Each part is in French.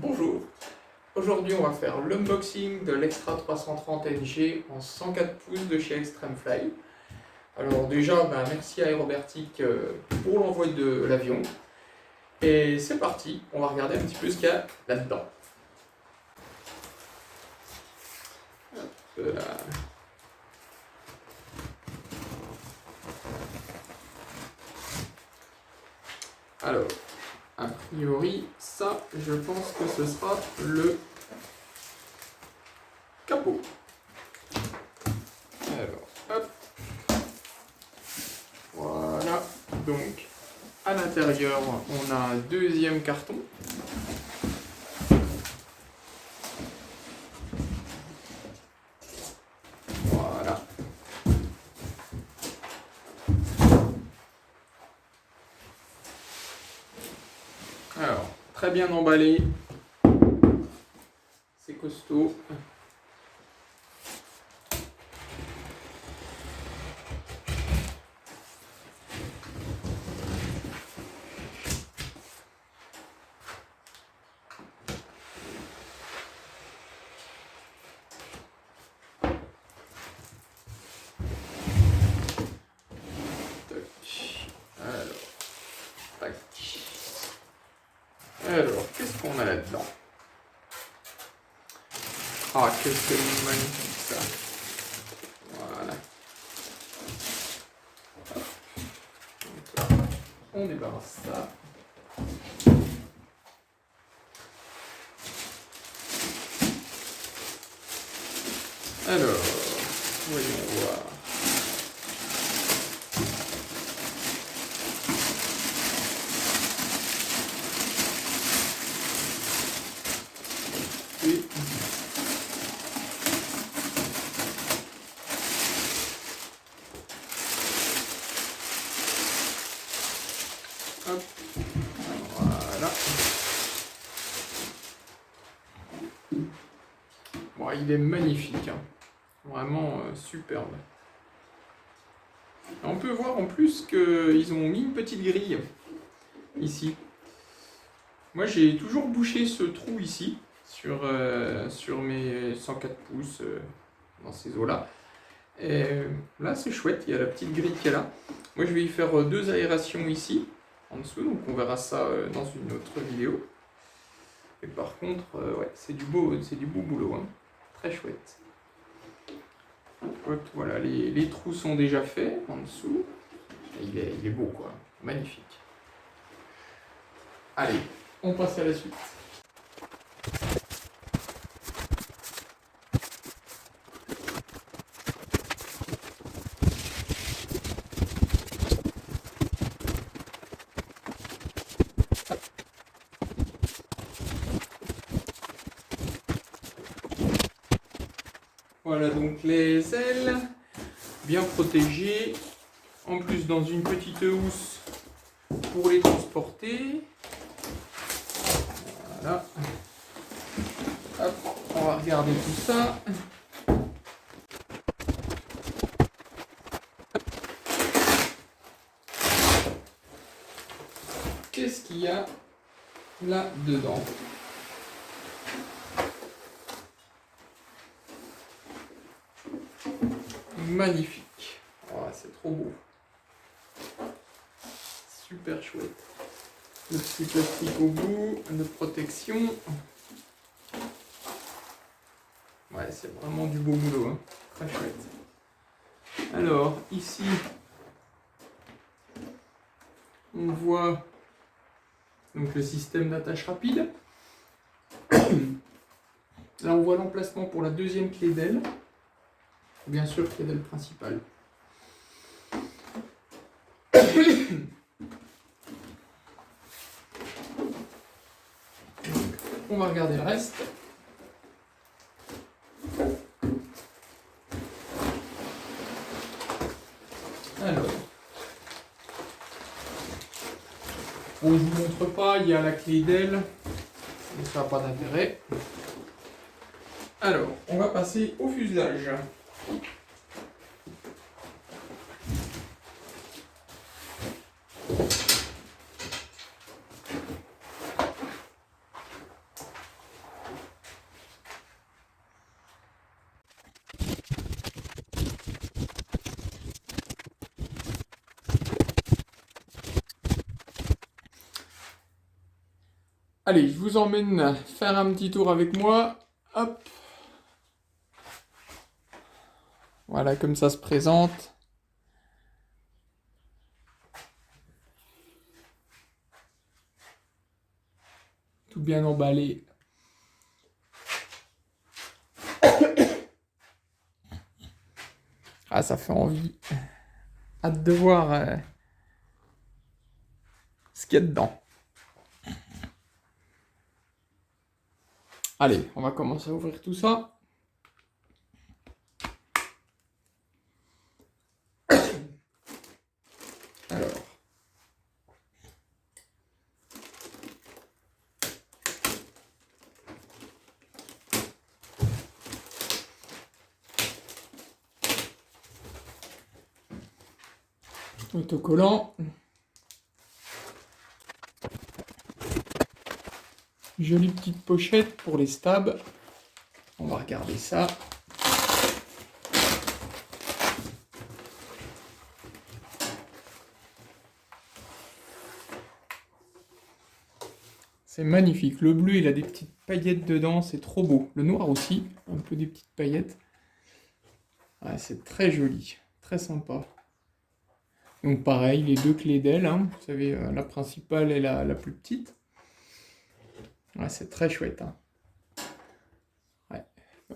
Bonjour, aujourd'hui on va faire l'unboxing de l'Extra 330 NG en 104 pouces de chez Extremefly. Alors déjà, merci à Aerobertic pour l'envoi de l'avion. Et c'est parti, on va regarder un petit peu ce qu'il y a là-dedans. Alors, a priori, ça, je pense que ce sera le capot. Alors, hop. Voilà, donc à l'intérieur, on a un deuxième carton. Voilà. Alors, très bien emballé. C'est costaud. Alors, qu'est-ce qu'on a là-dedans? Ah, qu'est-ce que c'est magnifique ça! Voilà. Donc, on débarrasse ça. Alors, voyons voir. Et hop, voilà. Bon, il est magnifique, hein. Vraiment superbe. On peut voir en plus qu'ils ont mis une petite grille ici. Moi j'ai toujours bouché ce trou ici sur mes 104 pouces dans ces eaux-là. Et là c'est chouette, il y a la petite grille qui est là. Moi je vais y faire deux aérations ici, en dessous, donc on verra ça dans une autre vidéo. Et par contre, ouais, c'est du beau boulot, hein. Très chouette. Hop, voilà, les trous sont déjà faits en dessous. Et il est beau, quoi. Magnifique. Allez, on passe à la suite. Voilà donc les ailes, bien protégées, en plus dans une petite housse pour les transporter. Voilà. Hop, on va regarder tout ça. Qu'est-ce qu'il y a là-dedans? Magnifique. Oh, c'est trop beau. Super chouette. Le petit plastique au bout de protection. Ouais, c'est vraiment du beau boulot, hein. Très chouette. Alors, ici, on voit donc le système d'attache rapide. Là, on voit l'emplacement pour la deuxième clé d'aile. Bien sûr, clé d'aile principale. On va regarder le reste. Alors, bon, je vous montre pas, il y a la clé d'aile, mais ça n'a pas d'intérêt. Alors, on va passer au fuselage. Allez, je vous emmène faire un petit tour avec moi. Hop. Voilà, comme ça se présente. Tout bien emballé. Ah, ça fait envie. Hâte de voir ce qu'il y a dedans. Allez, on va commencer à ouvrir tout ça. Alors. Autocollant. Jolie petite pochette pour les stabs. On va regarder ça. C'est magnifique. Le bleu, il a des petites paillettes dedans. C'est trop beau. Le noir aussi. Un peu des petites paillettes. Ouais, c'est très joli. Très sympa. Donc pareil, les deux clés d'aile. Hein. Vous savez, la principale et la plus petite. Ouais, c'est très chouette. Hein. Ouais.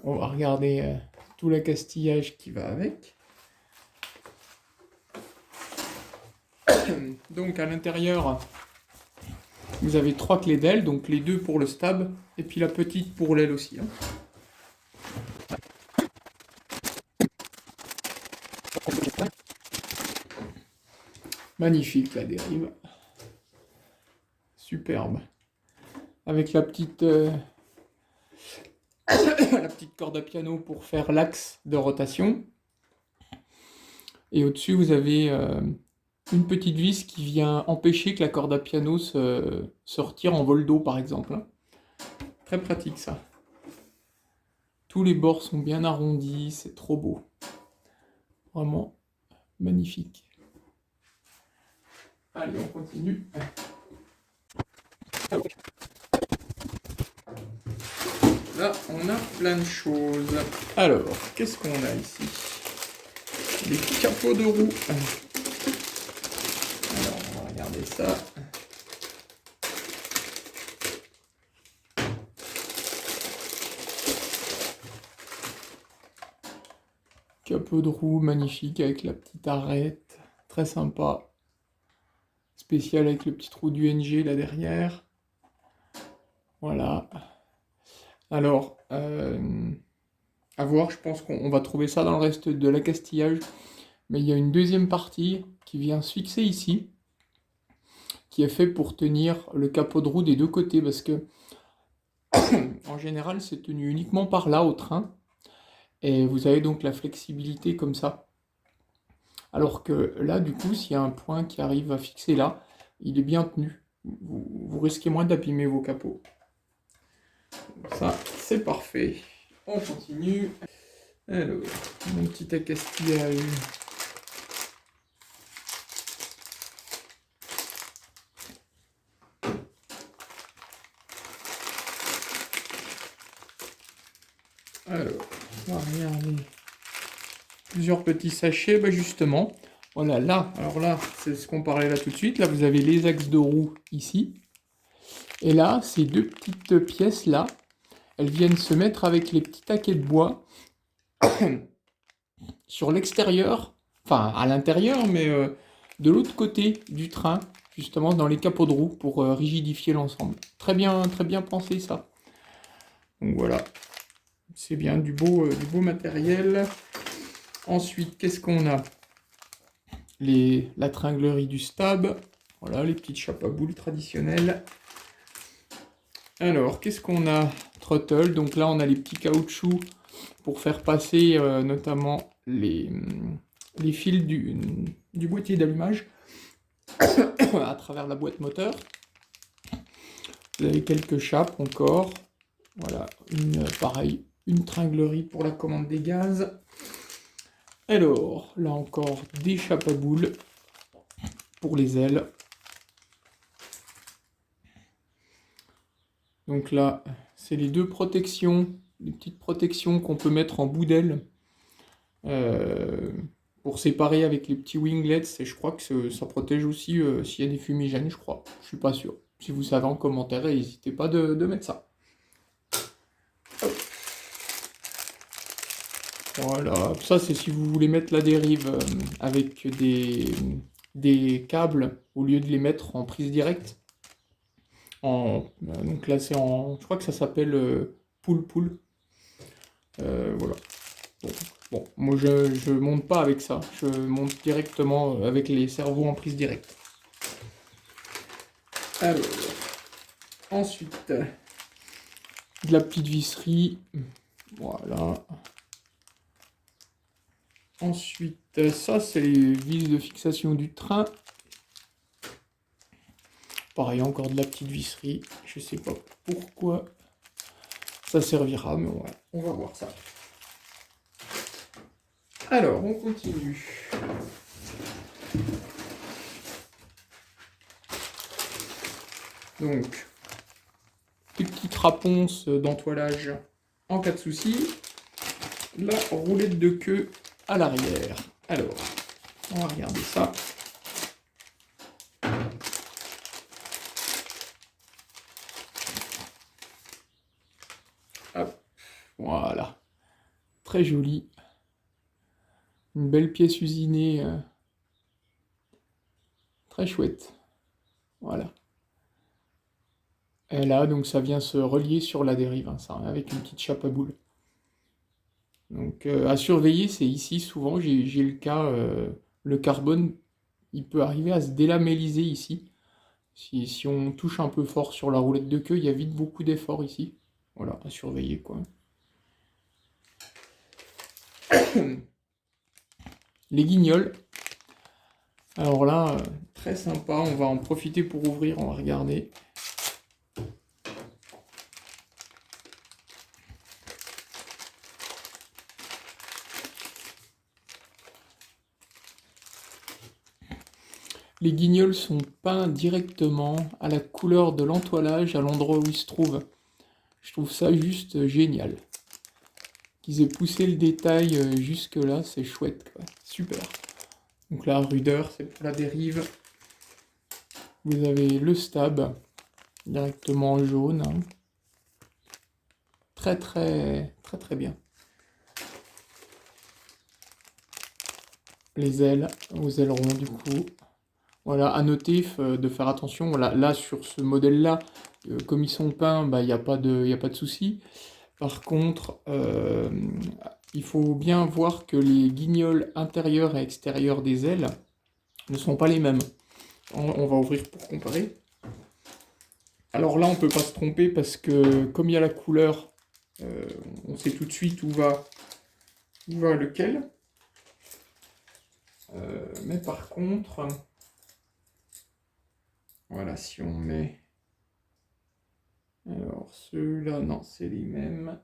On va regarder tout l'accastillage qui va avec. Donc à l'intérieur, vous avez 3 clés d'aile, donc les 2 pour le stab, et puis la petite pour l'aile aussi. Hein. Magnifique la dérive. Superbe. Avec la petite la petite corde à piano pour faire l'axe de rotation. Et au-dessus, vous avez une petite vis qui vient empêcher que la corde à piano se retire en vol d'eau, par exemple. Hein. Très pratique, ça. Tous les bords sont bien arrondis, c'est trop beau. Vraiment magnifique. Allez, on continue. Là, on a plein de choses. Alors, qu'est-ce qu'on a ici? Des capots de roue. Alors, on va regarder ça. Capot de roue magnifique avec la petite arête. Très sympa. Spécial avec le petit trou du NG là derrière. Voilà. Alors, à voir, je pense qu'on va trouver ça dans le reste de l'accastillage. Mais il y a une deuxième partie qui vient se fixer ici, qui est fait pour tenir le capot de roue des deux côtés, parce que en général c'est tenu uniquement par là au train, et vous avez donc la flexibilité comme ça. Alors que là, du coup, s'il y a un point qui arrive à fixer là, il est bien tenu. Vous risquez moins d'abîmer vos capots. Ça, c'est parfait. On continue. Alors, mon petit accastillage. Alors, on va regarder. Plusieurs petits sachets, bah justement. Voilà, là, alors là, c'est ce qu'on parlait là tout de suite. Là, vous avez les axes de roue ici. Et là, ces deux petites pièces là, elles viennent se mettre avec les petits taquets de bois sur l'extérieur, enfin à l'intérieur, mais de l'autre côté du train, justement dans les capots de roue pour rigidifier l'ensemble. Très bien pensé ça. Donc voilà, c'est bien du beau matériel. Ensuite, qu'est-ce qu'on a? La tringlerie du stab, voilà les petites chapes à boules traditionnelles. Alors, qu'est-ce qu'on a? Throttle, donc là on a les petits caoutchoucs pour faire passer notamment les fils du boîtier d'allumage à travers la boîte moteur. Vous avez quelques chapes encore. Voilà, pareil, une tringlerie pour la commande des gaz. Alors, là encore, des chapes à boules pour les ailes. Donc là, c'est les deux protections, les petites protections qu'on peut mettre en bout d'aile euh, pour séparer avec les petits winglets. Et je crois que ça protège aussi s'il y a des fumigènes, je crois. Je suis pas sûr. Si vous savez en commentaire, n'hésitez pas de mettre ça. Hop. Voilà, ça c'est si vous voulez mettre la dérive avec des câbles au lieu de les mettre en prise directe. Donc là c'est je crois que ça s'appelle pull. Voilà. Bon, moi je monte pas avec ça, je monte directement avec les servos en prise directe. Alors, ensuite, de la petite visserie, voilà. Ensuite, ça c'est les vis de fixation du train. Pareil, encore de la petite visserie, je sais pas pourquoi ça servira, mais on va voir ça. Alors, on continue. Donc, des petites raponces d'entoilage en cas de souci. La roulette de queue à l'arrière. Alors, on va regarder ça. Hop, voilà. Très joli. Une belle pièce usinée. Très chouette. Voilà. Et là, donc ça vient se relier sur la dérive, hein, ça, avec une petite chape à boule. Donc à surveiller, c'est ici, souvent, j'ai le cas, le carbone, il peut arriver à se délamelliser ici. Si on touche un peu fort sur la roulette de queue, il y a vite beaucoup d'efforts ici. Voilà, à surveiller, quoi. Les guignols. Alors là, très sympa, on va en profiter pour ouvrir, on va regarder. Les guignols sont peints directement à la couleur de l'entoilage à l'endroit où ils se trouvent. Je trouve ça juste génial. Qu'ils aient poussé le détail jusque là, c'est chouette, quoi. Super. Donc là, rudeur, c'est pour la dérive. Vous avez le stab, directement en jaune. Hein. Très bien. Les ailes, aux ailerons du coup. Voilà, à noter de faire attention. Voilà, là sur ce modèle-là, comme ils sont peints, bah, il n'y a pas de souci. Par contre, il faut bien voir que les guignols intérieurs et extérieurs des ailes ne sont pas les mêmes. On va ouvrir pour comparer. Alors là, on ne peut pas se tromper parce que comme il y a la couleur, on sait tout de suite où va lequel. Mais par contre, voilà, si on met... Alors, ceux-là, non, c'est les mêmes.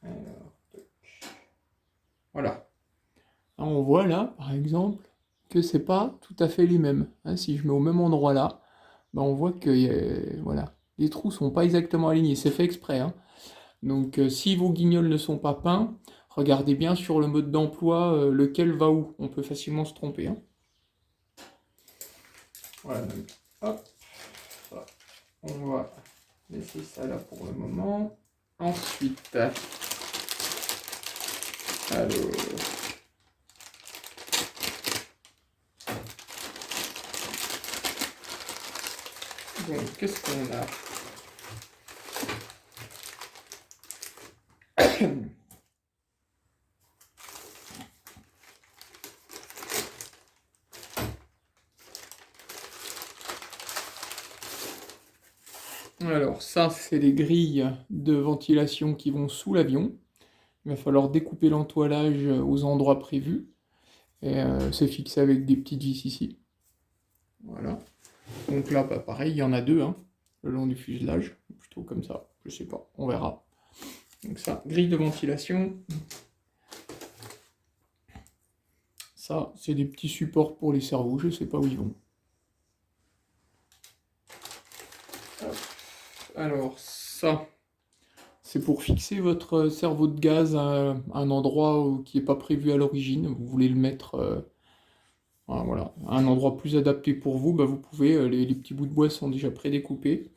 Alors, voilà. Alors, on voit là, par exemple, que c'est pas tout à fait les mêmes. Hein, si je mets au même endroit là, ben on voit que voilà, les trous sont pas exactement alignés. C'est fait exprès. Hein. Donc, si vos guignols ne sont pas peints, regardez bien sur le mode d'emploi lequel va où. On peut facilement se tromper. Hein. Voilà, donc, hop, ça, on va laisser ça là pour le moment. Ensuite, alors, donc, qu'est-ce qu'on a? Alors ça, c'est les grilles de ventilation qui vont sous l'avion. Il va falloir découper l'entoilage aux endroits prévus. Et c'est fixé avec des petites vis ici. Voilà. Donc là, bah, pareil, il y en a deux, hein, le long du fuselage. Plutôt comme ça, je sais pas, on verra. Donc ça, grille de ventilation. Ça, c'est des petits supports pour les cerveaux, je sais pas où ils vont. Alors ça, c'est pour fixer votre cerveau de gaz à un endroit qui n'est pas prévu à l'origine. Vous voulez le mettre voilà, à un endroit plus adapté pour vous, bah, vous pouvez, les petits bouts de bois sont déjà prédécoupés.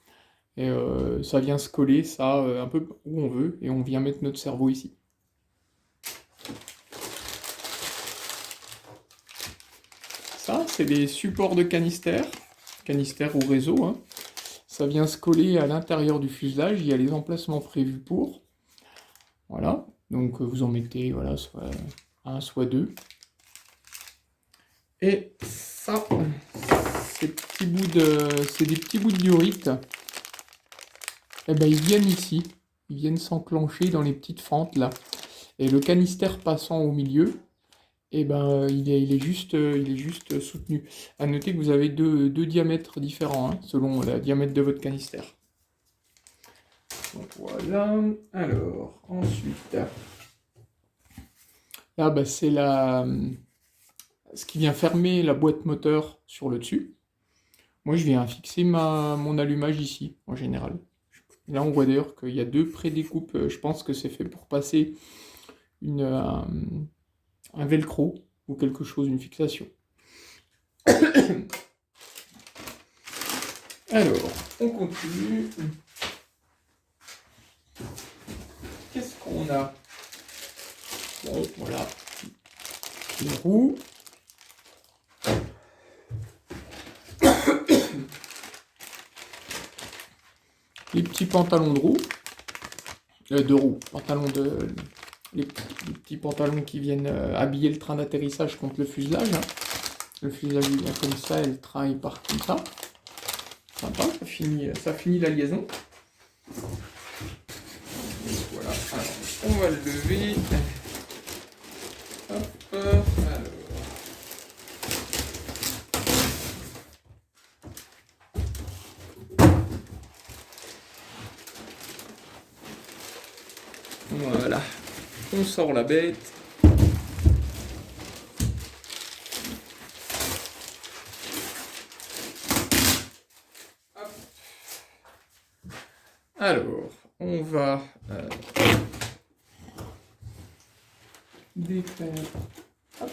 Et ça vient se coller, ça, un peu où on veut, et on vient mettre notre cerveau ici. Ça, c'est les supports de canister ou réseau, hein. Ça vient se coller à l'intérieur du fuselage, il y a les emplacements prévus pour. Voilà, donc vous en mettez, voilà, soit un, soit deux. Et ça, c'est des petits bouts de diorite. Et ben ils viennent ici, ils viennent s'enclencher dans les petites fentes là. Et le canister passant au milieu, et ben il est juste soutenu. À noter que vous avez deux diamètres différents, hein, selon le diamètre de votre canister. Donc voilà. Alors, ensuite, là bah, c'est ce qui vient fermer la boîte moteur sur le dessus. Moi je viens fixer mon allumage ici, en général. Là on voit d'ailleurs qu'il y a deux prédécoupes, je pense que c'est fait pour passer un velcro ou quelque chose, une fixation. Alors, on continue. Qu'est-ce qu'on a? Bon, voilà. Les roues. Les petits pantalons de roues. De roues. Les petits pantalons qui viennent habiller le train d'atterrissage contre le fuselage. Hein. Le fuselage il vient comme ça et le train il part comme ça. Sympa, ça finit la liaison. Voilà, alors on va le lever. Hop, alors. Voilà, on sort la bête. Hop. Alors, on va défaire. Hop.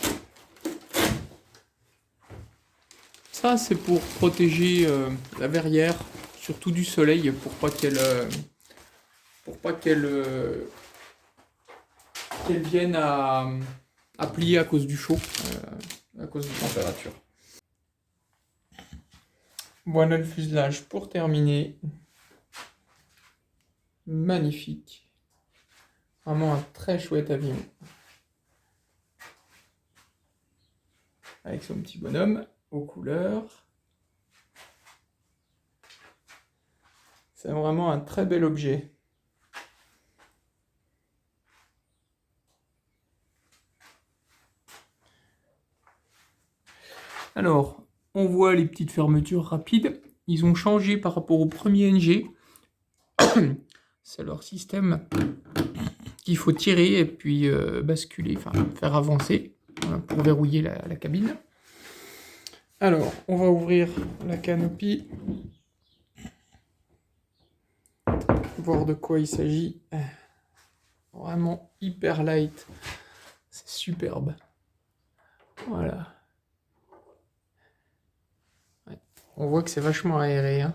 Ça, c'est pour protéger la verrière, surtout du soleil, pour pas qu'elle vienne à plier à cause du chaud, à cause de la température. Voilà le fuselage pour terminer. Magnifique. Vraiment un très chouette avion. Avec son petit bonhomme aux couleurs. C'est vraiment un très bel objet. Alors, on voit les petites fermetures rapides. Ils ont changé par rapport au premier NG. C'est leur système qu'il faut tirer et puis basculer, enfin faire avancer pour verrouiller la cabine. Alors, on va ouvrir la canopie. Voir de quoi il s'agit. Vraiment hyper light. C'est superbe. Voilà. Ouais. On voit que c'est vachement aéré. Hein.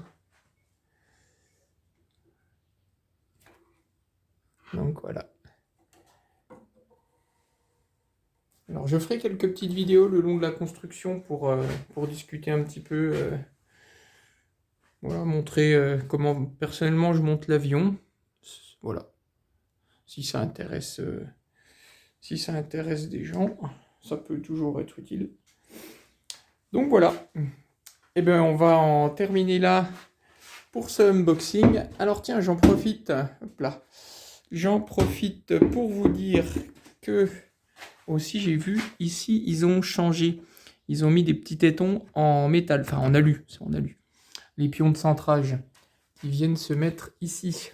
Donc voilà. Alors je ferai quelques petites vidéos le long de la construction pour discuter un petit peu. Voilà, montrer comment personnellement je monte l'avion. Voilà. Si ça intéresse des gens, ça peut toujours être utile. Donc voilà. Et bien on va en terminer là pour ce unboxing. Alors tiens, j'en profite. Hop là. J'en profite pour vous dire que aussi j'ai vu ici ils ont changé. Ils ont mis des petits tétons en métal, enfin en alu, c'est en alu. Les pions de centrage qui viennent se mettre ici.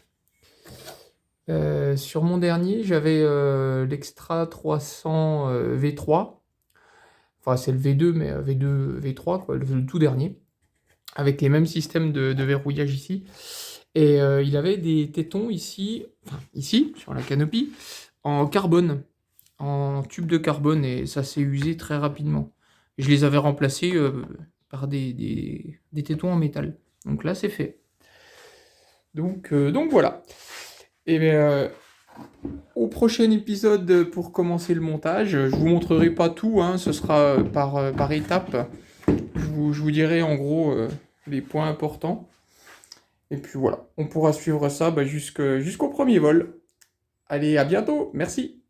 Sur mon dernier, j'avais l'Extra 300 V3. Enfin, c'est le V2, mais V2, V3, quoi, le tout dernier. Avec les mêmes systèmes de verrouillage ici. Et il avait des tétons ici, enfin ici, sur la canopie, en carbone, en tube de carbone, et ça s'est usé très rapidement. Je les avais remplacés par des tétons en métal. Donc là, c'est fait. Donc voilà. Et au prochain épisode, pour commencer le montage, je vous montrerai pas tout, hein, ce sera par étapes. Je vous dirai en gros les points importants. Et puis voilà, on pourra suivre ça jusqu'au premier vol. Allez, à bientôt, merci.